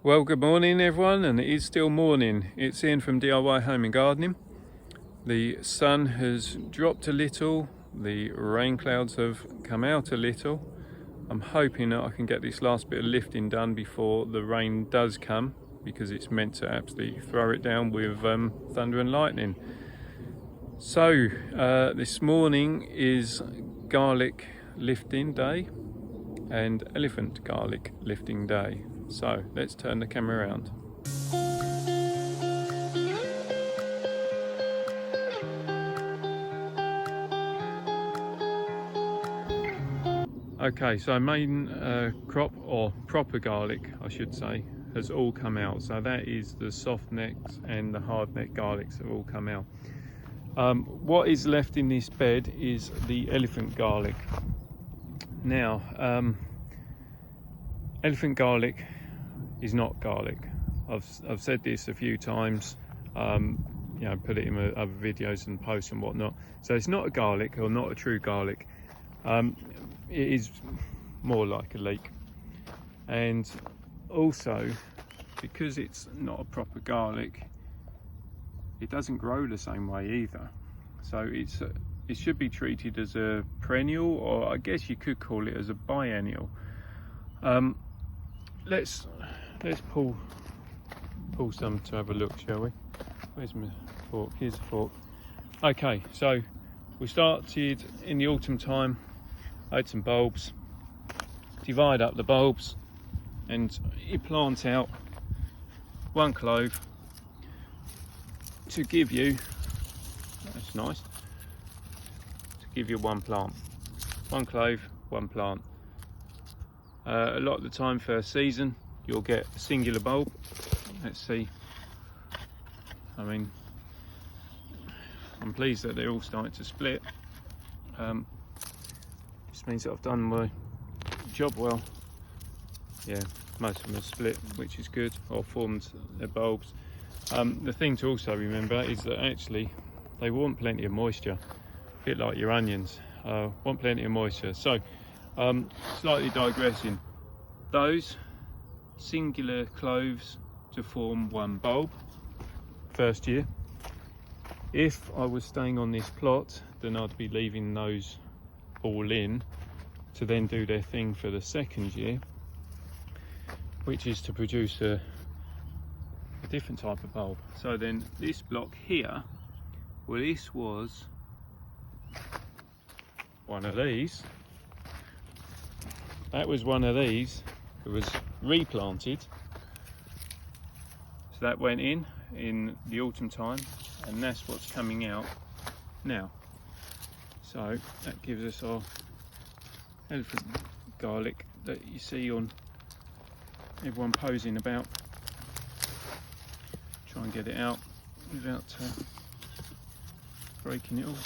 Well, good morning everyone, and it is still morning. It's Ian from DIY Home and Gardening. The sun has dropped a little, the rain clouds have come out a little. I'm hoping that I can get this last bit of lifting done before the rain does come, because it's meant to absolutely throw it down with thunder and lightning. So this morning is garlic lifting day and elephant garlic lifting day. So let's turn the camera around. Okay, so main crop, or proper garlic I should say, has all come out. So that is the soft necks and the hard neck garlics have all come out. What is left in this bed is the elephant garlic. Now, elephant garlic is not garlic. I've said this a few times, put it in other videos and posts and whatnot. So it's not a garlic, or not a true garlic. It is more like a leek. And also, because it's not a proper garlic, it doesn't grow the same way either. So it should be treated as a perennial, or I guess you could call it as a biennial. Let's pull some to have a look, shall we? Where's my fork? Here's a fork. Okay, so we started in the autumn time. I had some bulbs. Divide up the bulbs and you plant out one clove to give you, that's nice, to give you one plant. One clove, one plant. A lot of the time, first season, you'll get a singular bulb. Let's see. I mean, I'm pleased that they're all starting to split. This means that I've done my job well. Yeah, most of them are split, which is good, or formed their bulbs. The thing to also remember is that actually they want plenty of moisture, a bit like your onions, want plenty of moisture. So, slightly digressing, those singular cloves to form one bulb, first year. If I was staying on this plot, then I'd be leaving those all in to then do their thing for the second year, which is to produce a different type of bulb. So then this block here, well, this was one of these. That was one of these. It was replanted. So that went in the autumn time, and that's what's coming out now. So that gives us our elephant garlic that you see on everyone posing about. Try and get it out without breaking it all.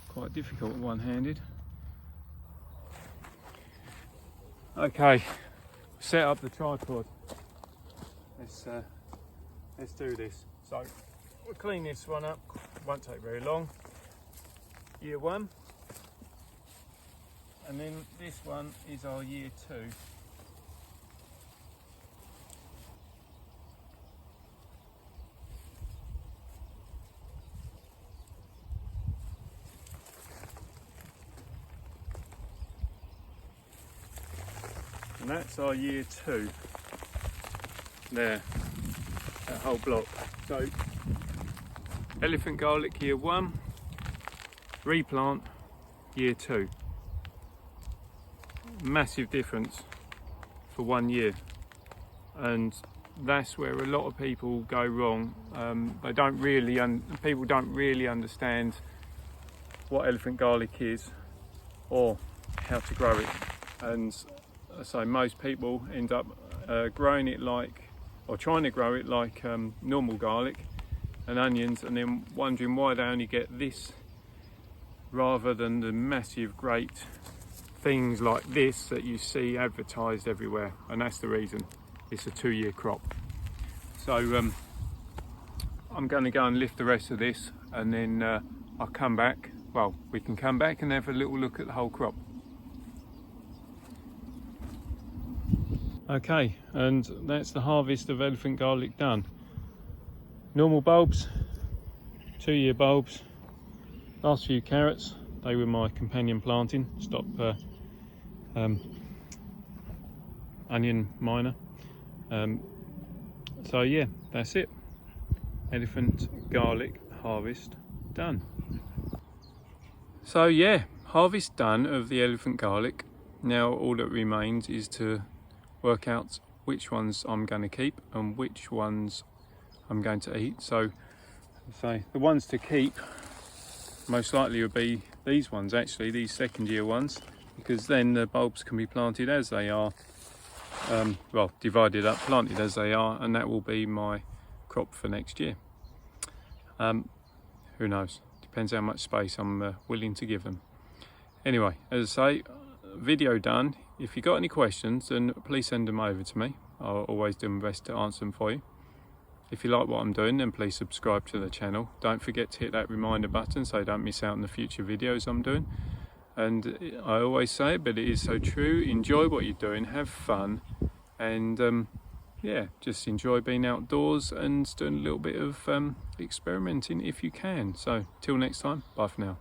Quite difficult one-handed. Okay, set up the tripod. Let's do this. So we'll clean this one up. Won't take very long. Year one, and then this one is our year two. And that's our year two. There, that whole block. So, elephant garlic year one, replant year two. Massive difference for 1 year, and that's where a lot of people go wrong. People don't really understand what elephant garlic is or how to grow it, and so most people end up growing it like, or trying to grow it like normal garlic and onions, and then wondering why they only get this rather than the massive great things like this that you see advertised everywhere. And that's the reason. It's a 2-year crop. So I'm going to go and lift the rest of this, and then I'll come back. Well, we can come back and have a little look at the whole crop. Okay, and that's the harvest of elephant garlic done. Normal bulbs, 2-year bulbs. Last few carrots, they were my companion planting. Stop onion minor. So yeah, that's it. Elephant garlic harvest done. So yeah, harvest done of the elephant garlic. Now all that remains is to work out which ones I'm going to keep and which ones I'm going to eat. So the ones to keep most likely would be these ones, actually, these 2nd year ones, because then the bulbs can be planted as they are, well, divided up, planted as they are, and that will be my crop for next year. Who knows, depends how much space I'm willing to give them. Anyway, as I say, video done. If you've got any questions, then please send them over to me. I'll always do my best to answer them for you. If you like what I'm doing, then please subscribe to the channel. Don't forget to hit that reminder button so you don't miss out on the future videos I'm doing. And I always say it, but it is so true. Enjoy what you're doing, have fun, and yeah, just enjoy being outdoors and doing a little bit of experimenting if you can. So till next time, bye for now.